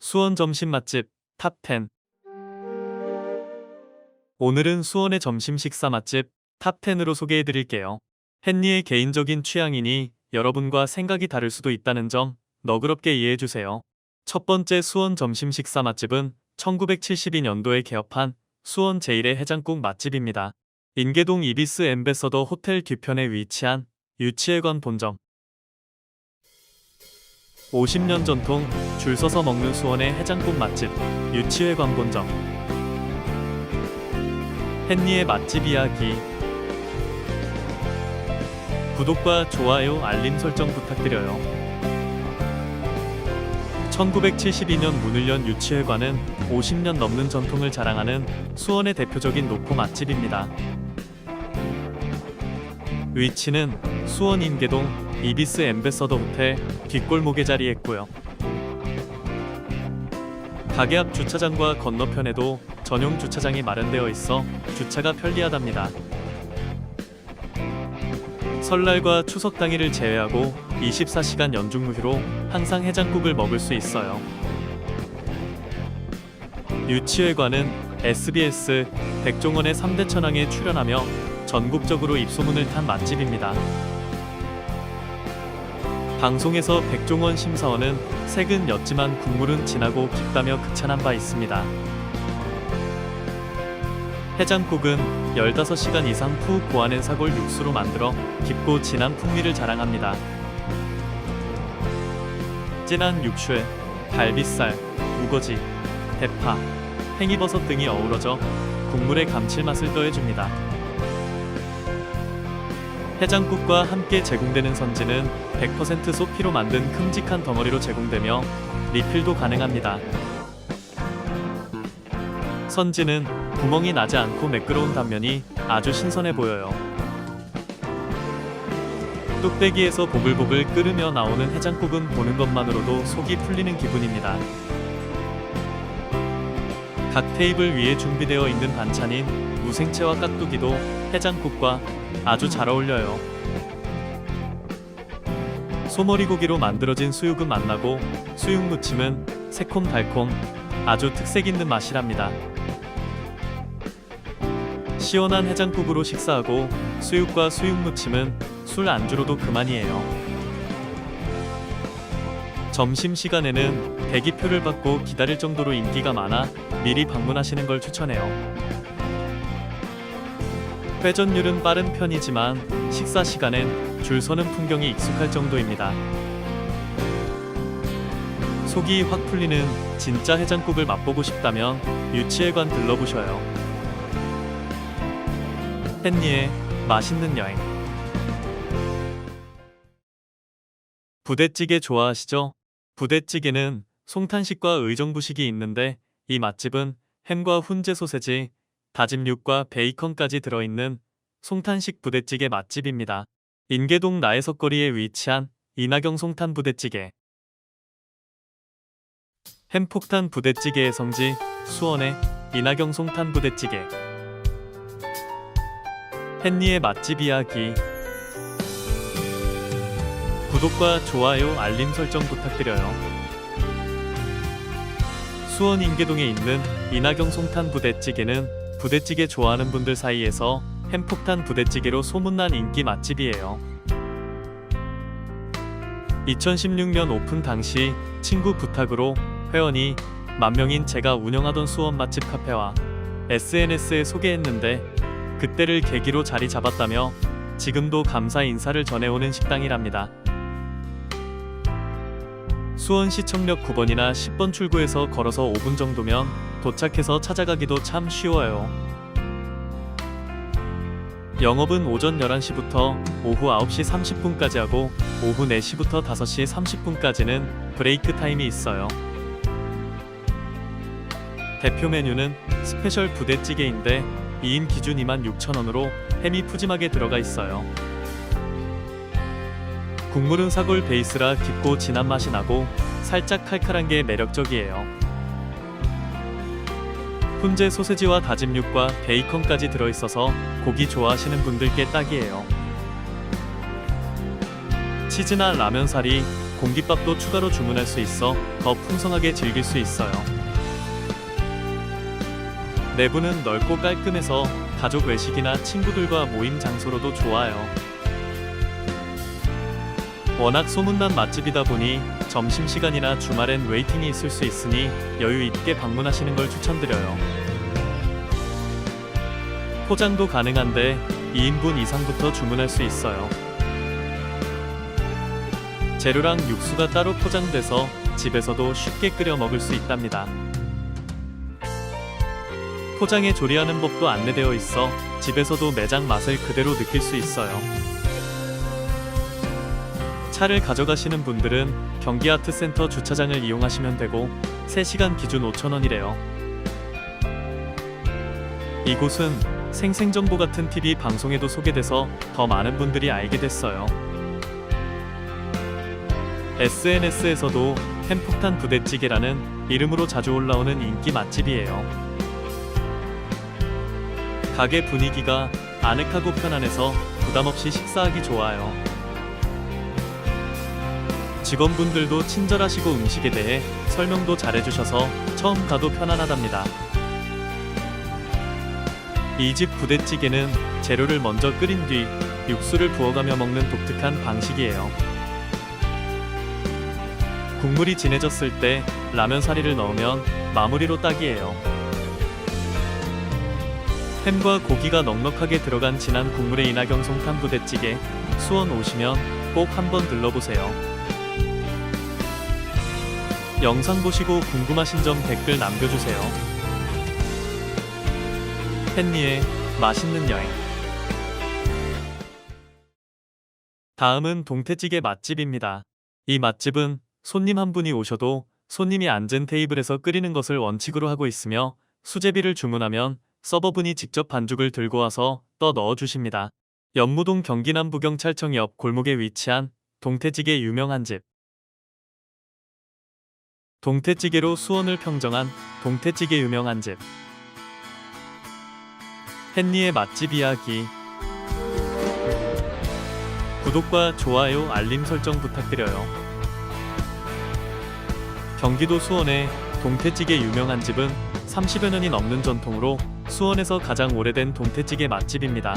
수원 점심 맛집 탑 10. 오늘은 수원의 점심 식사 맛집 탑 10으로 소개해드릴게요. 헨리의 개인적인 취향이니 여러분과 생각이 다를 수도 있다는 점 너그럽게 이해해주세요. 첫 번째 수원 점심 식사 맛집은 1972년도에 개업한 수원 제1의 해장국 맛집입니다. 인계동 이비스 엠베서더 호텔 뒤편에 위치한 유치회관 본점. 50년 전통 줄 서서 먹는 수원의 해장국 맛집 유치회관 본점. 헨리의 맛집 이야기. 구독과 좋아요, 알림 설정 부탁드려요. 1972년 문을 연 유치회관은 50년 넘는 전통을 자랑하는 수원의 대표적인 노포 맛집입니다. 위치는 수원 인계동 이비스 엠베서더 호텔 뒷골목에 자리했고요. 가게 앞 주차장과 건너편에도 전용 주차장이 마련되어 있어 주차가 편리하답니다. 설날과 추석 당일을 제외하고 24시간 연중 무휴로 항상 해장국을 먹을 수 있어요. 유치회관은 SBS 백종원의 3대 천왕에 출연하며 전국적으로 입소문을 탄 맛집입니다. 방송에서 백종원 심사원은 색은 옅지만 국물은 진하고 깊다며 극찬한 바 있습니다. 해장국은 15시간 이상 푹 고아낸 사골 육수로 만들어 깊고 진한 풍미를 자랑합니다. 진한 육수에 갈비살, 우거지, 대파, 팽이버섯 등이 어우러져 국물의 감칠맛을 더해줍니다. 해장국과 함께 제공되는 선지는 100% 소피로 만든 큼직한 덩어리로 제공되며 리필도 가능합니다. 선지는 구멍이 나지 않고 매끄러운 단면이 아주 신선해 보여요. 뚝배기에서 보글보글 끓으며 나오는 해장국은 보는 것만으로도 속이 풀리는 기분입니다. 각 테이블 위에 준비되어 있는 반찬인 무생채와 깍두기도 해장국과 아주 잘 어울려요. 소머리고기로 만들어진 수육은 맛나고 수육무침은 새콤달콤 아주 특색 있는 맛이랍니다. 시원한 해장국으로 식사하고 수육과 수육무침은 술 안주로도 그만이에요. 점심시간에는 대기표를 받고 기다릴 정도로 인기가 많아 미리 방문하시는 걸 추천해요. 회전율은 빠른 편이지만 식사 시간엔 줄 서는 풍경이 익숙할 정도입니다. 속이 확 풀리는 진짜 해장국을 맛보고 싶다면 유치회관 들러보셔요. 헨리의 맛있는 여행. 부대찌개 좋아하시죠? 부대찌개는 송탄식과 의정부식이 있는데 이 맛집은 햄과 훈제 소세지, 다진 육과 베이컨까지 들어있는 송탄식 부대찌개 맛집입니다. 인계동 나해석거리에 위치한 이나경 송탄 부대찌개. 햄폭탄 부대찌개의 성지 수원의 이나경 송탄 부대찌개. 헨리의 맛집 이야기. 구독과 좋아요, 알림 설정 부탁드려요. 수원 인계동에 있는 이나경 송탄 부대찌개는 부대찌개 좋아하는 분들 사이에서 햄폭탄 부대찌개로 소문난 인기 맛집이에요. 2016년 오픈 당시 친구 부탁으로 회원이 10,000명인 제가 운영하던 수원 맛집 카페와 SNS에 소개했는데 그때를 계기로 자리 잡았다며 지금도 감사 인사를 전해오는 식당이랍니다. 수원시청역 9번이나 10번 출구에서 걸어서 5분 정도면 도착해서 찾아가기도 참 쉬워요. 영업은 오전 11시부터 오후 9시 30분까지 하고 오후 4시부터 5시 30분까지는 브레이크 타임이 있어요. 대표 메뉴는 스페셜 부대찌개인데 2인 기준 26,000원으로 햄이 푸짐하게 들어가 있어요. 국물은 사골 베이스라 깊고 진한 맛이 나고 살짝 칼칼한 게 매력적이에요. 훈제 소세지와 다진 육과 베이컨까지 들어있어서 고기 좋아하시는 분들께 딱이에요. 치즈나 라면살이 공깃밥도 추가로 주문할 수 있어 더 풍성하게 즐길 수 있어요. 내부는 넓고 깔끔해서 가족 외식이나 친구들과 모임 장소로도 좋아요. 워낙 소문난 맛집이다 보니 점심시간이나 주말엔 웨이팅이 있을 수 있으니 여유 있게 방문하시는 걸 추천드려요. 포장도 가능한데 2인분 이상부터 주문할 수 있어요. 재료랑 육수가 따로 포장돼서 집에서도 쉽게 끓여 먹을 수 있답니다. 포장에 조리하는 법도 안내되어 있어 집에서도 매장 맛을 그대로 느낄 수 있어요. 차를 가져가시는 분들은 경기아트센터 주차장을 이용하시면 되고 3시간 기준 5,000원이래요. 이곳은 생생정보 같은 TV 방송에도 소개돼서 더 많은 분들이 알게 됐어요. SNS에서도 햄폭탄 부대찌개라는 이름으로 자주 올라오는 인기 맛집이에요. 가게 분위기가 아늑하고 편안해서 부담없이 식사하기 좋아요. 직원분들도 친절하시고 음식에 대해 설명도 잘해주셔서 처음 가도 편안하답니다. 이 집 부대찌개는 재료를 먼저 끓인 뒤 육수를 부어가며 먹는 독특한 방식이에요. 국물이 진해졌을 때 라면 사리를 넣으면 마무리로 딱이에요. 햄과 고기가 넉넉하게 들어간 진한 국물의 이나경 송탄 부대찌개, 수원 오시면 꼭 한번 들러보세요. 영상 보시고 궁금하신 점 댓글 남겨주세요. 헨리의 맛있는 여행. 다음은 동태찌개 맛집입니다. 이 맛집은 손님 한 분이 오셔도 손님이 앉은 테이블에서 끓이는 것을 원칙으로 하고 있으며 수제비를 주문하면 서버분이 직접 반죽을 들고 와서 떠 넣어주십니다. 연무동 경기 남부경찰청 옆 골목에 위치한 동태찌개 유명한 집. 동태찌개로 수원을 평정한 동태찌개 유명한 집. 헨리의 맛집 이야기. 구독과 좋아요, 알림 설정 부탁드려요. 경기도 수원의 동태찌개 유명한 집은 30여 년이 넘는 전통으로 수원에서 가장 오래된 동태찌개 맛집입니다.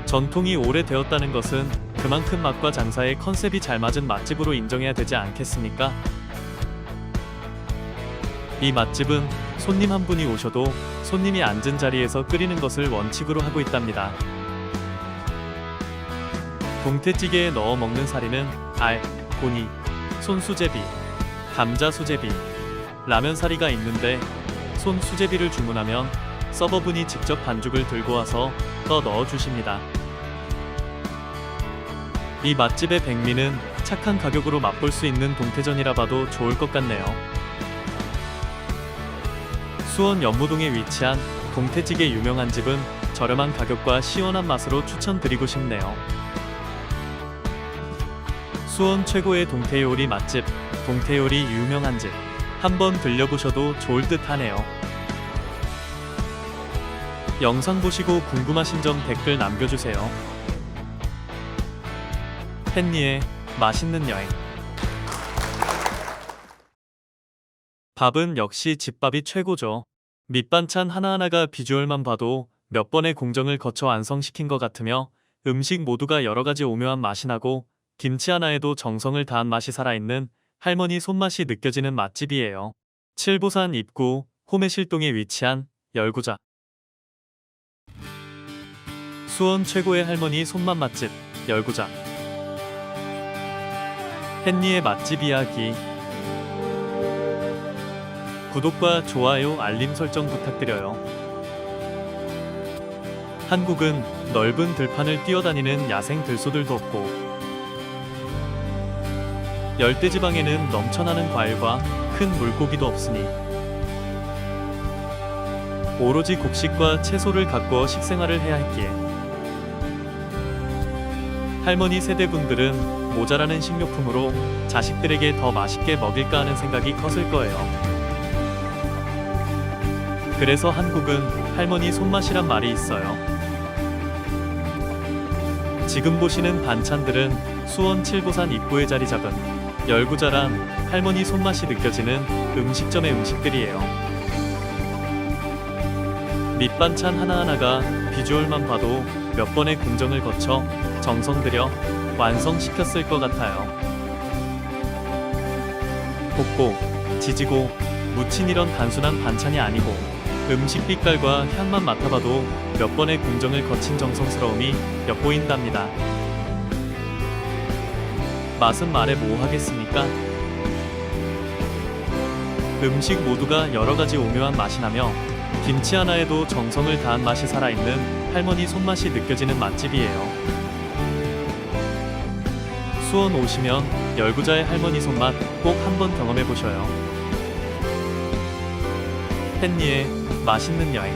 전통이 오래되었다는 것은 그만큼 맛과 장사의 컨셉이 잘 맞은 맛집으로 인정해야 되지 않겠습니까? 이 맛집은 손님 한 분이 오셔도 손님이 앉은 자리에서 끓이는 것을 원칙으로 하고 있답니다. 동태찌개에 넣어 먹는 사리는 알, 고니, 손수제비, 감자 수제비, 라면 사리가 있는데 손 수제비를 주문하면 서버분이 직접 반죽을 들고 와서 떠 넣어주십니다. 이 맛집의 백미는 착한 가격으로 맛볼 수 있는 동태전이라 봐도 좋을 것 같네요. 수원 연무동에 위치한 동태찌개 유명한 집은 저렴한 가격과 시원한 맛으로 추천드리고 싶네요. 수원 최고의 동태요리 맛집, 동태요리 유명한 집. 한번 들려보셔도 좋을 듯 하네요. 영상 보시고 궁금하신 점 댓글 남겨주세요. 헨리의 맛있는 여행. 밥은 역시 집밥이 최고죠. 밑반찬 하나하나가 비주얼만 봐도 몇 번의 공정을 거쳐 완성시킨 것 같으며 음식 모두가 여러가지 오묘한 맛이 나고 김치 하나에도 정성을 다한 맛이 살아있는 할머니 손맛이 느껴지는 맛집이에요. 칠보산 입구 호매실동에 위치한 열구자. 수원 최고의 할머니 손맛 맛집 열구자. 헨리의 맛집 이야기. 구독과 좋아요, 알림 설정 부탁드려요. 한국은 넓은 들판을 뛰어다니는 야생 들소들도 없고 열대지방에는 넘쳐나는 과일과 큰 물고기도 없으니 오로지 곡식과 채소를 가꾸어 식생활을 해야 했기에 할머니 세대분들은 모자라는 식료품으로 자식들에게 더 맛있게 먹일까 하는 생각이 컸을 거예요. 그래서 한국은 할머니 손맛이란 말이 있어요. 지금 보시는 반찬들은 수원 칠보산 입구에 자리 잡은 열구자란 할머니 손맛이 느껴지는 음식점의 음식들이에요. 밑반찬 하나하나가 비주얼만 봐도 몇 번의 공정을 거쳐 정성 들여 완성시켰을 것 같아요. 볶고, 지지고, 무친 이런 단순한 반찬이 아니고 음식 빛깔과 향만 맡아봐도 몇 번의 공정을 거친 정성스러움이 엿보인답니다. 맛은 말해 뭐 하겠습니까? 음식 모두가 여러가지 오묘한 맛이 나며 김치 하나에도 정성을 다한 맛이 살아있는 할머니 손맛이 느껴지는 맛집이에요. 수원 오시면 열구자의 할머니 손맛 꼭 한번 경험해보셔요. 햇니의 맛있는 여행.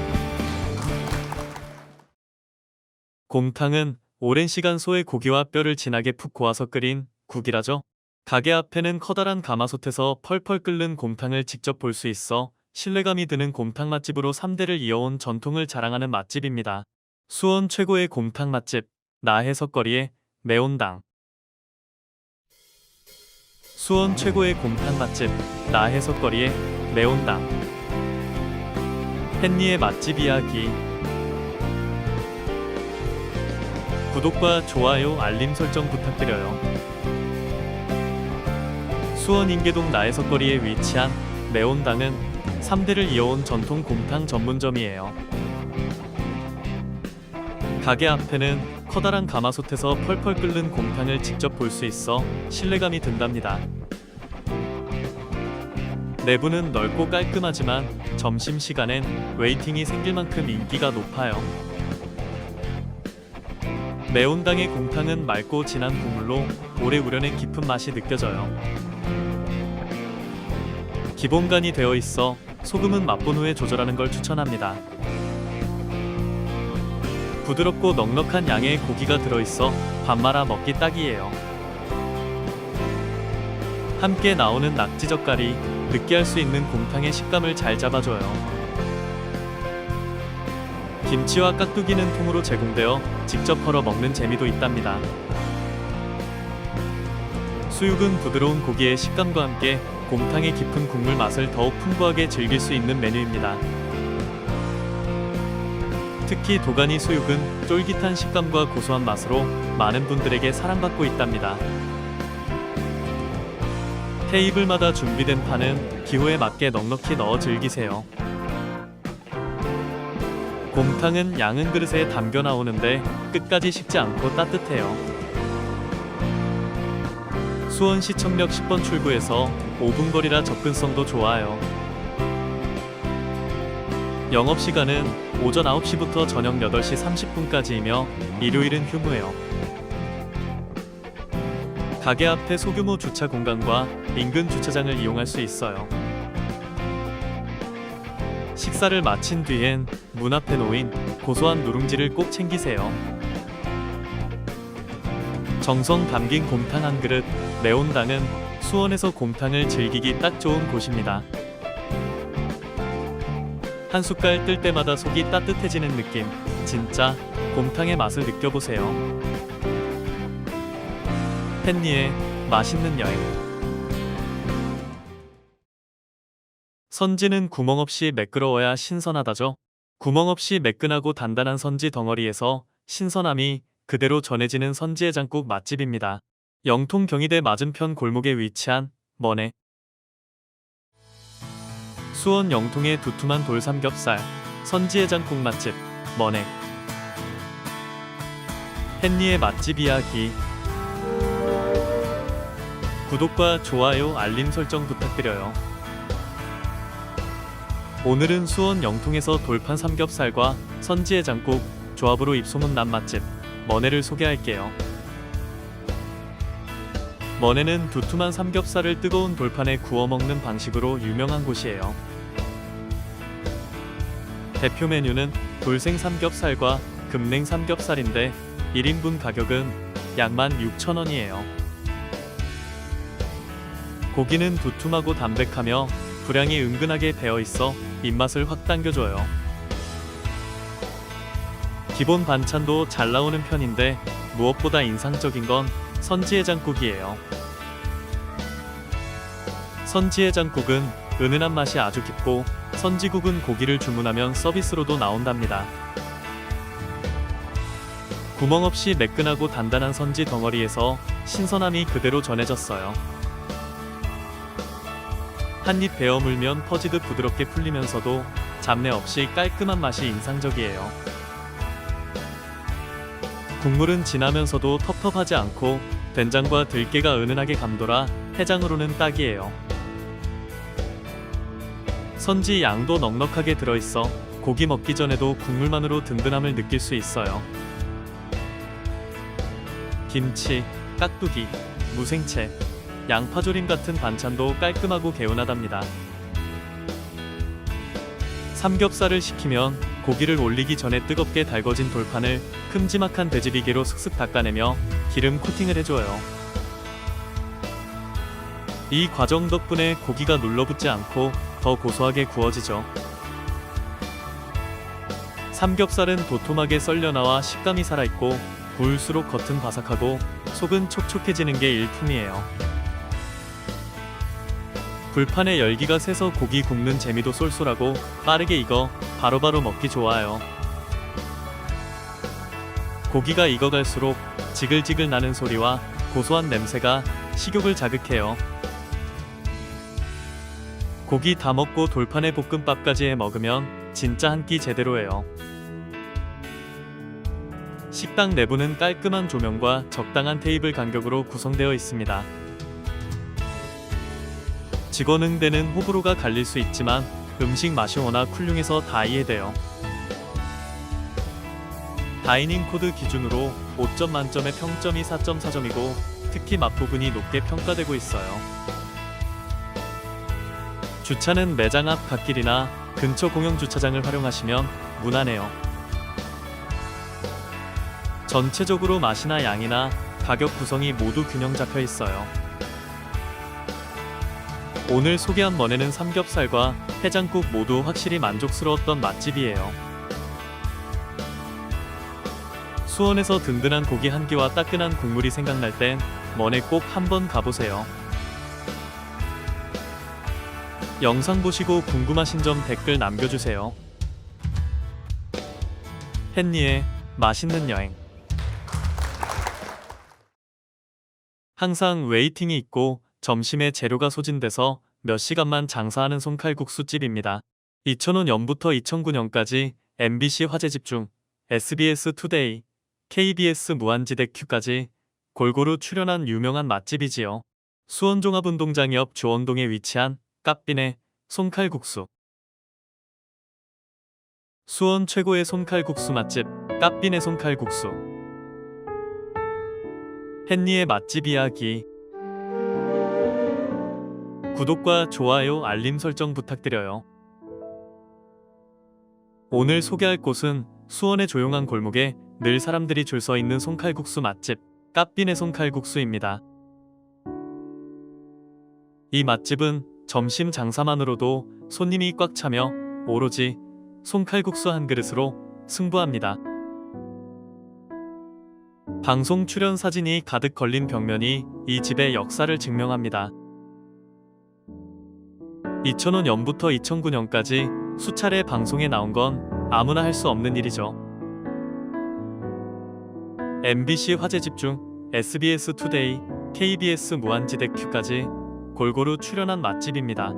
곰탕은 오랜 시간 소의 고기와 뼈를 진하게 푹 고아서 끓인 국이라죠. 가게 앞에는 커다란 가마솥에서 펄펄 끓는 곰탕을 직접 볼 수 있어 신뢰감이 드는 곰탕 맛집으로 3대를 이어온 전통을 자랑하는 맛집입니다. 수원 최고의 곰탕 맛집 나해석거리의 매온당. 수원 최고의 곰탕 맛집 나해석거리의 매온당. 햇니의 맛집 이야기. 구독과 좋아요, 알림 설정 부탁드려요. 수원 인계동 나해석거리에 위치한 매온당은 3대를 이어온 전통 곰탕 전문점이에요. 가게 앞에는 커다란 가마솥에서 펄펄 끓는 곰탕을 직접 볼 수 있어 신뢰감이 든답니다. 내부는 넓고 깔끔하지만 점심시간엔 웨이팅이 생길 만큼 인기가 높아요. 매온당의 곰탕은 맑고 진한 국물로 오래 우려낸 깊은 맛이 느껴져요. 기본간이 되어 있어 소금은 맛본 후에 조절하는 걸 추천합니다. 부드럽고 넉넉한 양의 고기가 들어있어 밥 말아 먹기 딱이에요. 함께 나오는 낙지젓갈이 느끼할 수 있는 곰탕의 식감을 잘 잡아줘요. 김치와 깍두기는 통으로 제공되어 직접 헐어 먹는 재미도 있답니다. 수육은 부드러운 고기의 식감과 함께 곰탕의 깊은 국물 맛을 더욱 풍부하게 즐길 수 있는 메뉴입니다. 특히 도가니 수육은 쫄깃한 식감과 고소한 맛으로 많은 분들에게 사랑받고 있답니다. 테이블마다 준비된 파는 기호에 맞게 넉넉히 넣어 즐기세요. 곰탕은 양은 그릇에 담겨 나오는데 끝까지 식지 않고 따뜻해요. 수원시청역 10번 출구에서 5분 거리라 접근성도 좋아요. 영업시간은 오전 9시부터 저녁 8시 30분까지이며 일요일은 휴무예요. 가게 앞에 소규모 주차 공간과 인근 주차장을 이용할 수 있어요. 식사를 마친 뒤엔 문 앞에 놓인 고소한 누룽지를 꼭 챙기세요. 정성 담긴 곰탕 한 그릇 매온당은 수원에서 곰탕을 즐기기 딱 좋은 곳입니다. 한 숟갈 뜰 때마다 속이 따뜻해지는 느낌, 진짜 곰탕의 맛을 느껴보세요. 햇니의 맛있는 여행. 선지는 구멍 없이 매끄러워야 신선하다죠. 구멍 없이 매끈하고 단단한 선지 덩어리에서 신선함이 그대로 전해지는 선지해장국 맛집입니다. 영통 경희대 맞은편 골목에 위치한 머네. 수원 영통의 두툼한 돌삼겹살 선지해장국 맛집 머네. 햇니의 맛집 이야기. 구독과 좋아요, 알림 설정 부탁드려요. 오늘은 수원 영통에서 돌판 삼겹살과 선지해장국 조합으로 입소문난 맛집 머네를 소개할게요. 머네는 두툼한 삼겹살을 뜨거운 돌판에 구워 먹는 방식으로 유명한 곳이에요. 대표 메뉴는 돌생 삼겹살과 금냉 삼겹살인데 1인분 가격은 약 16,000원이에요. 고기는 두툼하고 담백하며 분량이 은근하게 배어 있어 입맛을 확 당겨줘요. 기본 반찬도 잘 나오는 편인데 무엇보다 인상적인 건 선지해장국이에요. 선지해장국은 은은한 맛이 아주 깊고 선지국은 고기를 주문하면 서비스로도 나온답니다. 구멍 없이 매끈하고 단단한 선지 덩어리에서 신선함이 그대로 전해졌어요. 한입 베어 물면 퍼지듯 부드럽게 풀리면서도 잡내 없이 깔끔한 맛이 인상적이에요. 국물은 진하면서도 텁텁하지 않고 된장과 들깨가 은은하게 감돌아 해장으로는 딱이에요. 선지 양도 넉넉하게 들어있어 고기 먹기 전에도 국물만으로 든든함을 느낄 수 있어요. 김치, 깍두기, 무생채, 양파조림 같은 반찬도 깔끔하고 개운하답니다. 삼겹살을 시키면 고기를 올리기 전에 뜨겁게 달궈진 돌판을 큼지막한 돼지비계로 슥슥 닦아내며 기름 코팅을 해줘요. 이 과정 덕분에 고기가 눌러붙지 않고 더 고소하게 구워지죠. 삼겹살은 도톰하게 썰려나와 식감이 살아있고 구울수록 겉은 바삭하고 속은 촉촉해지는 게 일품이에요. 불판에 열기가 새서 고기 굽는 재미도 쏠쏠하고 빠르게 익어 바로바로 먹기 좋아요. 고기가 익어갈수록 지글지글 나는 소리와 고소한 냄새가 식욕을 자극해요. 고기 다 먹고 돌판에 볶음밥까지 해 먹으면 진짜 한 끼 제대로예요. 식당 내부는 깔끔한 조명과 적당한 테이블 간격으로 구성되어 있습니다. 직원 응대는 호불호가 갈릴 수 있지만 음식 맛이 워낙 훌륭해서 다 이해돼요. 다이닝 코드 기준으로 5점 만점의 평점이 4.4점이고 특히 맛부분이 높게 평가되고 있어요. 주차는 매장 앞 갓길이나 근처 공영 주차장을 활용하시면 무난해요. 전체적으로 맛이나 양이나 가격 구성이 모두 균형 잡혀 있어요. 오늘 소개한 머네는 삼겹살과 해장국 모두 확실히 만족스러웠던 맛집이에요. 수원에서 든든한 고기 한 끼와 따끈한 국물이 생각날 땐 머네 꼭 한번 가보세요. 영상 보시고 궁금하신 점 댓글 남겨주세요. 헨리의 맛있는 여행. 항상 웨이팅이 있고 점심에 재료가 소진돼서 몇 시간만 장사하는 손칼국수집입니다. 2005년부터 2009년까지 MBC 화제집중, SBS 투데이, KBS 무한지대 큐까지 골고루 출연한 유명한 맛집이지요. 수원 종합운동장 옆 조원동에 위치한 까삐네 손칼국수. 수원 최고의 손칼국수 맛집 까삐네 손칼국수. 헨리의 맛집 이야기. 구독과 좋아요, 알림 설정 부탁드려요. 오늘 소개할 곳은 수원의 조용한 골목에 늘 사람들이 줄 서 있는 손칼국수 맛집 까삐네 손칼국수입니다. 이 맛집은 점심 장사만으로도 손님이 꽉 차며 오로지 손칼국수 한 그릇으로 승부합니다. 방송 출연 사진이 가득 걸린 벽면이 이 집의 역사를 증명합니다. 2005년부터 2009년까지 수차례 방송에 나온 건 아무나 할 수 없는 일이죠. MBC 화제집중, SBS 투데이, KBS 무한지대 큐까지 골고루 출연한 맛집입니다.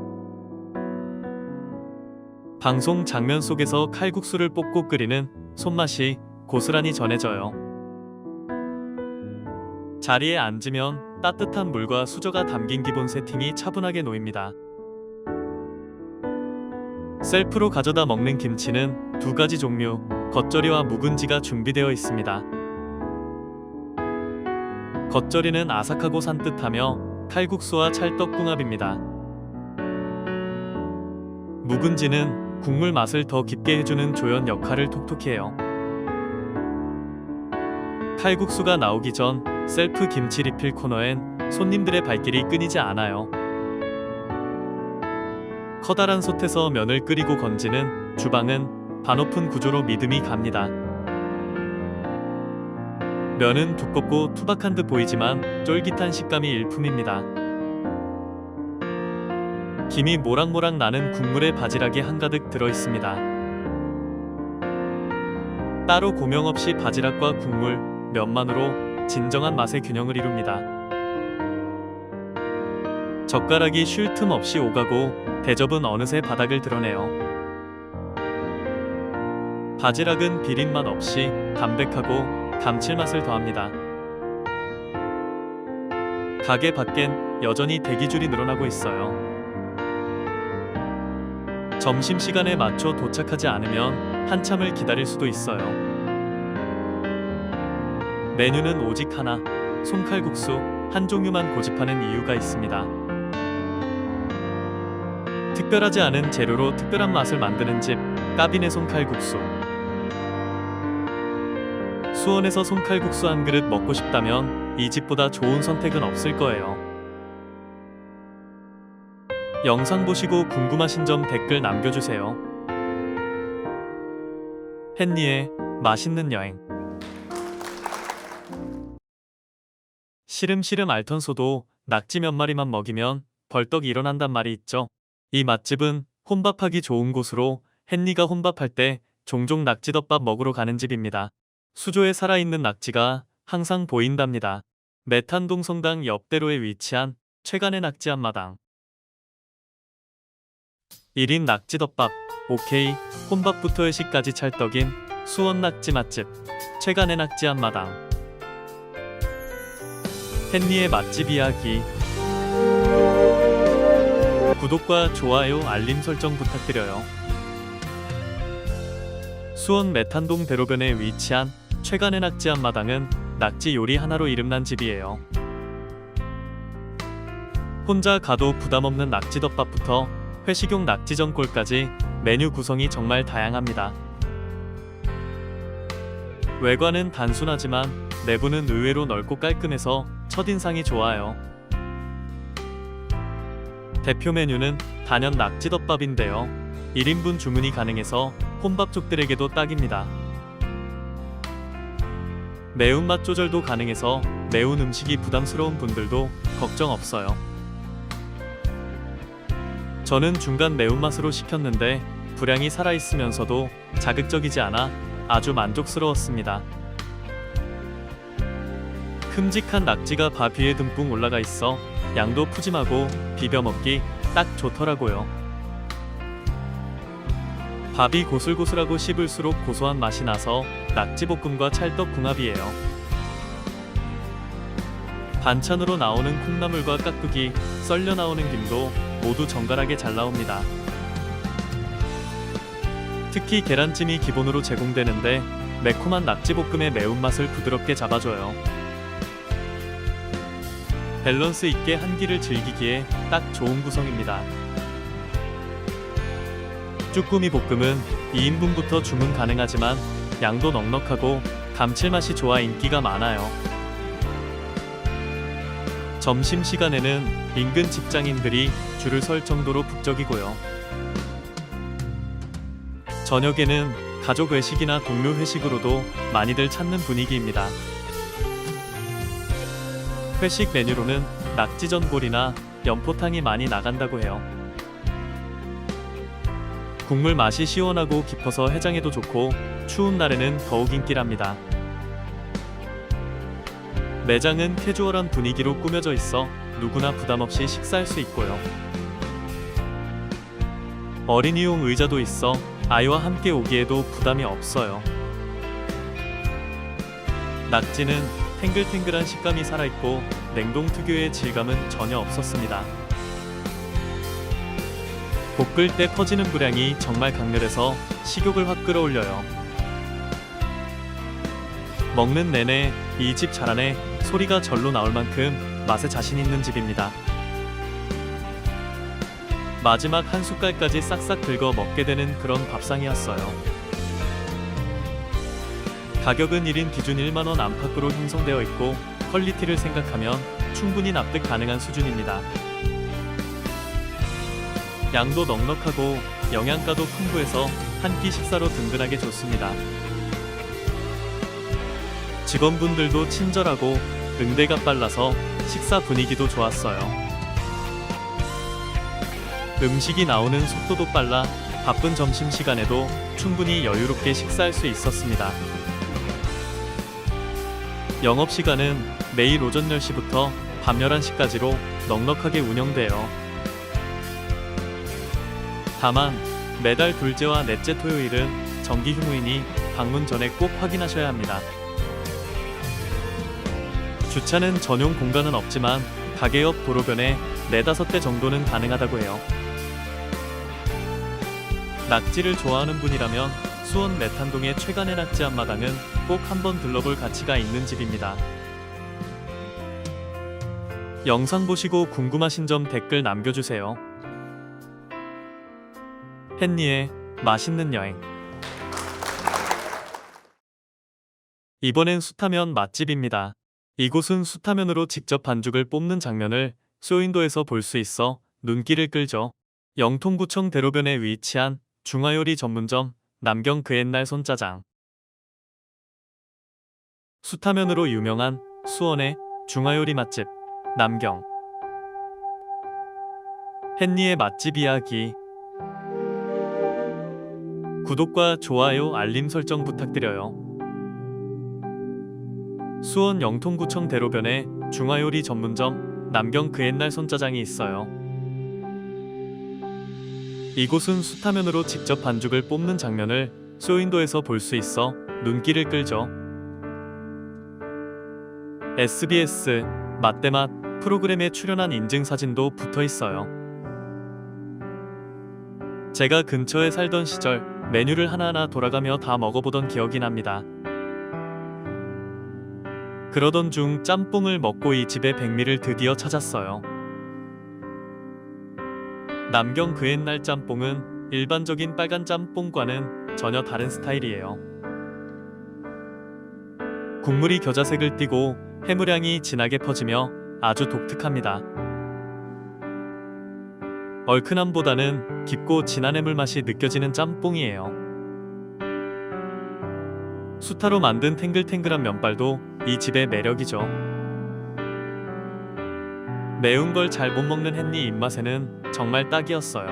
방송 장면 속에서 칼국수를 뽑고 끓이는 손맛이 고스란히 전해져요. 자리에 앉으면 따뜻한 물과 수저가 담긴 기본 세팅이 차분하게 놓입니다. 셀프로 가져다 먹는 김치는 두 가지 종류, 겉절이와 묵은지가 준비되어 있습니다. 겉절이는 아삭하고 산뜻하며 칼국수와 찰떡궁합입니다. 묵은지는 국물 맛을 더 깊게 해주는 조연 역할을 톡톡히 해요. 칼국수가 나오기 전 셀프 김치 리필 코너엔 손님들의 발길이 끊이지 않아요. 커다란 솥에서 면을 끓이고 건지는 주방은 반오픈 구조로 믿음이 갑니다. 면은 두껍고 투박한 듯 보이지만 쫄깃한 식감이 일품입니다. 김이 모락모락 나는 국물에 바지락이 한가득 들어있습니다. 따로 고명 없이 바지락과 국물, 면만으로 진정한 맛의 균형을 이룹니다. 젓가락이 쉴 틈 없이 오가고 대접은 어느새 바닥을 드러내요. 바지락은 비린맛 없이 담백하고 감칠맛을 더합니다. 가게 밖엔 여전히 대기줄이 늘어나고 있어요. 점심시간에 맞춰 도착하지 않으면 한참을 기다릴 수도 있어요. 메뉴는 오직 하나, 손칼국수 한 종류만 고집하는 이유가 있습니다. 특별하지 않은 재료로 특별한 맛을 만드는 집, 까비네 손칼국수. 수원에서 손칼국수 한 그릇 먹고 싶다면 이 집보다 좋은 선택은 없을 거예요. 영상 보시고 궁금하신 점 댓글 남겨주세요. 헨리의 맛있는 여행. 시름시름 앓던 소도 낙지 몇 마리만 먹이면 벌떡 일어난단 말이 있죠. 이 맛집은 혼밥하기 좋은 곳으로 헨리가 혼밥할 때 종종 낙지덮밥 먹으러 가는 집입니다. 수조에 살아있는 낙지가 항상 보인답니다. 메탄동 성당 옆대로에 위치한 최간의 낙지 한마당. 1인 낙지덮밥, 오케이, 혼밥부터 회식까지 찰떡인 수원 낙지 맛집, 최간의 낙지 한마당. 헨리의 맛집 이야기. 구독과 좋아요, 알림 설정 부탁드려요. 수원 메탄동 대로변에 위치한 최간의 낙지 한마당은 낙지 요리 하나로 이름난 집이에요. 혼자 가도 부담없는 낙지덮밥부터 회식용 낙지전골까지 메뉴 구성이 정말 다양합니다. 외관은 단순하지만 내부는 의외로 넓고 깔끔해서 첫인상이 좋아요. 대표 메뉴는 단연 낙지덮밥인데요. 1인분 주문이 가능해서 혼밥족들에게도 딱입니다. 매운맛 조절도 가능해서 매운 음식이 부담스러운 분들도 걱정 없어요. 저는 중간 매운맛으로 시켰는데 분량이 살아있으면서도 자극적이지 않아 아주 만족스러웠습니다. 큼직한 낙지가 밥 위에 듬뿍 올라가 있어 양도 푸짐하고 비벼 먹기 딱 좋더라고요. 밥이 고슬고슬하고 씹을수록 고소한 맛이 나서 낙지볶음과 찰떡궁합이에요. 반찬으로 나오는 콩나물과 깍두기, 썰려 나오는 김도 모두 정갈하게 잘 나옵니다. 특히 계란찜이 기본으로 제공되는데 매콤한 낙지볶음의 매운맛을 부드럽게 잡아줘요. 밸런스 있게 한 끼를 즐기기에 딱 좋은 구성입니다. 쭈꾸미 볶음은 2인분부터 주문 가능하지만 양도 넉넉하고 감칠맛이 좋아 인기가 많아요. 점심시간에는 인근 직장인들이 줄을 설 정도로 북적이고요. 저녁에는 가족 외식이나 동료 회식으로도 많이들 찾는 분위기입니다. 회식 메뉴로는 낙지전골이나 연포탕이 많이 나간다고 해요. 국물 맛이 시원하고 깊어서 해장에도 좋고 추운 날에는 더욱 인기랍니다. 매장은 캐주얼한 분위기로 꾸며져 있어 누구나 부담없이 식사할 수 있고요. 어린이용 의자도 있어 아이와 함께 오기에도 부담이 없어요. 낙지는 탱글탱글한 식감이 살아있고 냉동 특유의 질감은 전혀 없었습니다. 볶을 때 퍼지는 불향이 정말 강렬해서 식욕을 확 끌어올려요. 먹는 내내 이 집 잘하네 소리가 절로 나올 만큼 맛에 자신 있는 집입니다. 마지막 한 숟갈까지 싹싹 긁어 먹게 되는 그런 밥상이었어요. 가격은 1인 기준 1만원 안팎으로 형성되어 있고 퀄리티를 생각하면 충분히 납득 가능한 수준입니다. 양도 넉넉하고 영양가도 풍부해서 한 끼 식사로 든든하게 좋습니다. 직원분들도 친절하고 응대가 빨라서 식사 분위기도 좋았어요. 음식이 나오는 속도도 빨라 바쁜 점심시간에도 충분히 여유롭게 식사할 수 있었습니다. 영업시간은 매일 오전 10시부터 밤 11시까지로 넉넉하게 운영돼요. 다만 매달 둘째와 넷째 토요일은 정기 휴무이니 방문 전에 꼭 확인하셔야 합니다. 주차는 전용 공간은 없지만 가게 옆 도로변에 4-5대 정도는 가능하다고 해요. 낙지를 좋아하는 분이라면 수원 매탄동의 최간의 낙지 앞마당은 꼭 한번 들러볼 가치가 있는 집입니다. 영상 보시고 궁금하신 점 댓글 남겨주세요. 헨리의 맛있는 여행. 이번엔 수타면 맛집입니다. 이곳은 수타면으로 직접 반죽을 뽑는 장면을 쇼윈도에서 볼 수 있어 눈길을 끌죠. 영통구청 대로변에 위치한 중화요리 전문점 남경 그옛날 손짜장. 수타면으로 유명한 수원의 중화요리 맛집 남경. 헨리의 맛집 이야기. 구독과 좋아요, 알림 설정 부탁드려요. 수원 영통구청 대로변에 중화요리 전문점 남경 그옛날 손짜장이 있어요. 이곳은 수타면으로 직접 반죽을 뽑는 장면을 쇼윈도에서 볼 수 있어 눈길을 끌죠. SBS 맛대맛 프로그램에 출연한 인증사진도 붙어 있어요. 제가 근처에 살던 시절 메뉴를 하나하나 돌아가며 다 먹어보던 기억이 납니다. 그러던 중 짬뽕을 먹고 이 집의 백미를 드디어 찾았어요. 남경 그옛날 짬뽕은 일반적인 빨간 짬뽕과는 전혀 다른 스타일이에요. 국물이 겨자색을 띠고 해물향이 진하게 퍼지며 아주 독특합니다. 얼큰함보다는 깊고 진한 해물 맛이 느껴지는 짬뽕이에요. 수타로 만든 탱글탱글한 면발도 이 집의 매력이죠. 매운 걸 잘 못 먹는 헨리 입맛에는 정말 딱이었어요.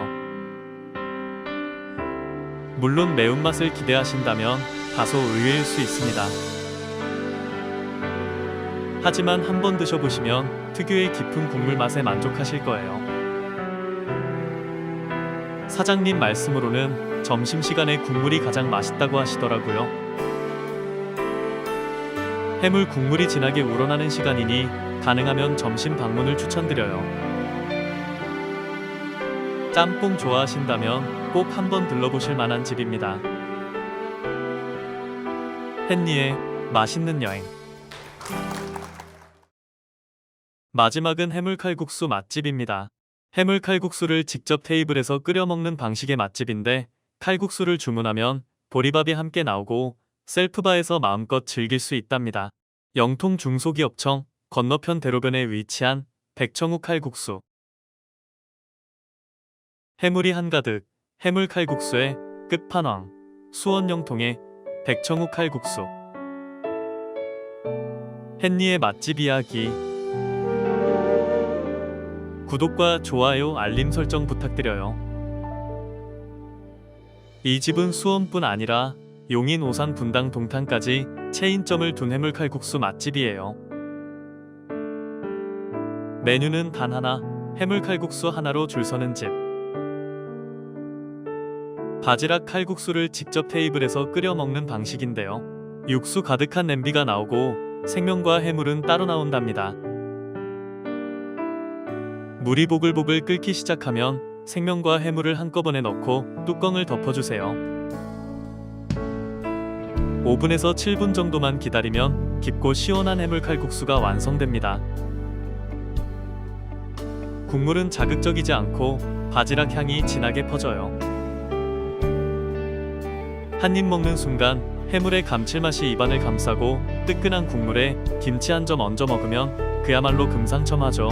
물론 매운맛을 기대하신다면 다소 의외일 수 있습니다. 하지만 한번 드셔보시면 특유의 깊은 국물 맛에 만족하실 거예요. 사장님 말씀으로는 점심시간에 국물이 가장 맛있다고 하시더라고요. 해물 국물이 진하게 우러나는 시간이니 가능하면 점심 방문을 추천드려요. 짬뽕 좋아하신다면 꼭 한번 들러보실 만한 집입니다. 헨리의 맛있는 여행. 마지막은 해물칼국수 맛집입니다. 해물칼국수를 직접 테이블에서 끓여 먹는 방식의 맛집인데 칼국수를 주문하면 보리밥이 함께 나오고 셀프바에서 마음껏 즐길 수 있답니다. 영통 중소기업청 건너편 대로변에 위치한 백청욱 칼국수. 해물이 한가득, 해물칼국수의 끝판왕, 수원 영통의 백청욱 칼국수. 헨리의 맛집 이야기. 구독과 좋아요, 알림 설정 부탁드려요. 이 집은 수원뿐 아니라 용인, 오산, 분당, 동탄까지 체인점을 둔 해물칼국수 맛집이에요. 메뉴는 단 하나, 해물칼국수 하나로 줄 서는 집. 바지락 칼국수를 직접 테이블에서 끓여 먹는 방식인데요. 육수 가득한 냄비가 나오고 생면과 해물은 따로 나온답니다. 물이 보글보글 끓기 시작하면 생면과 해물을 한꺼번에 넣고 뚜껑을 덮어주세요. 5분에서 7분 정도만 기다리면 깊고 시원한 해물칼국수가 완성됩니다. 국물은 자극적이지 않고 바지락 향이 진하게 퍼져요. 한 입 먹는 순간 해물의 감칠맛이 입안을 감싸고 뜨끈한 국물에 김치 한 점 얹어 먹으면 그야말로 금상첨화죠.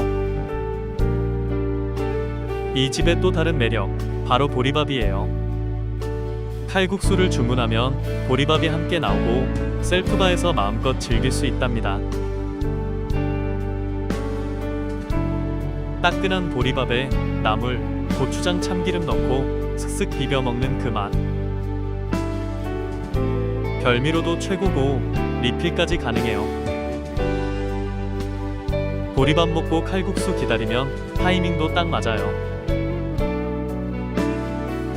이 집의 또 다른 매력, 바로 보리밥이에요. 칼국수를 주문하면 보리밥이 함께 나오고 셀프바에서 마음껏 즐길 수 있답니다. 따끈한 보리밥에 나물, 고추장 참기름 넣고 슥슥 비벼 먹는 그 맛. 별미로도 최고고 리필까지 가능해요. 보리밥 먹고 칼국수 기다리면 타이밍도 딱 맞아요.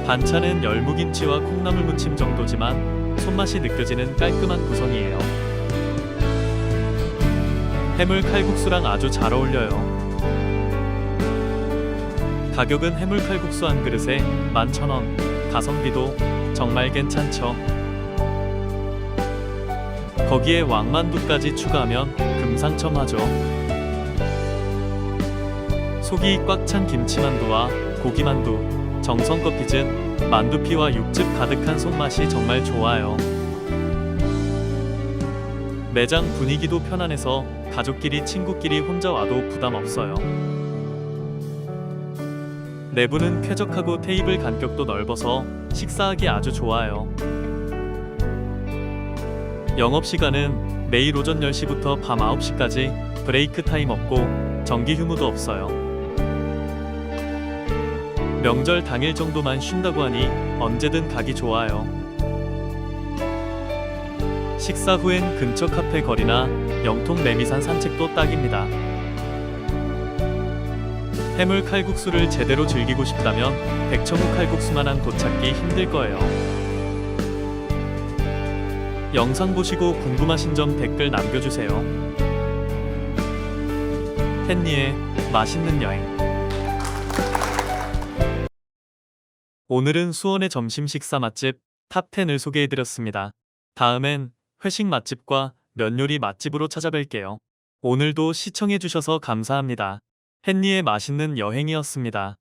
반찬은 열무김치와 콩나물 무침 정도지만 손맛이 느껴지는 깔끔한 구성이에요. 해물 칼국수랑 아주 잘 어울려요. 가격은 해물 칼국수 한 그릇에 11,000원, 가성비도 정말 괜찮죠. 거기에 왕만두까지 추가하면 금상첨화죠. 속이 꽉 찬 김치만두와 고기만두, 정성껏 빚은 만두피와 육즙 가득한 손맛이 정말 좋아요. 매장 분위기도 편안해서 가족끼리 친구끼리 혼자 와도 부담 없어요. 내부는 쾌적하고 테이블 간격도 넓어서 식사하기 아주 좋아요. 영업시간은 매일 오전 10시부터 밤 9시까지 브레이크 타임 없고 정기 휴무도 없어요. 명절 당일 정도만 쉰다고 하니 언제든 가기 좋아요. 식사 후엔 근처 카페 거리나 영통 매미산 산책도 딱입니다. 해물 칼국수를 제대로 즐기고 싶다면 백청우 칼국수만한 곳 찾기 힘들 거예요. 영상 보시고 궁금하신 점 댓글 남겨주세요. 헨리의 맛있는 여행. 오늘은 수원의 점심 식사 맛집 탑10을 소개해드렸습니다. 다음엔 회식 맛집과 면 요리 맛집으로 찾아뵐게요. 오늘도 시청해주셔서 감사합니다. 헨리의 맛있는 여행이었습니다.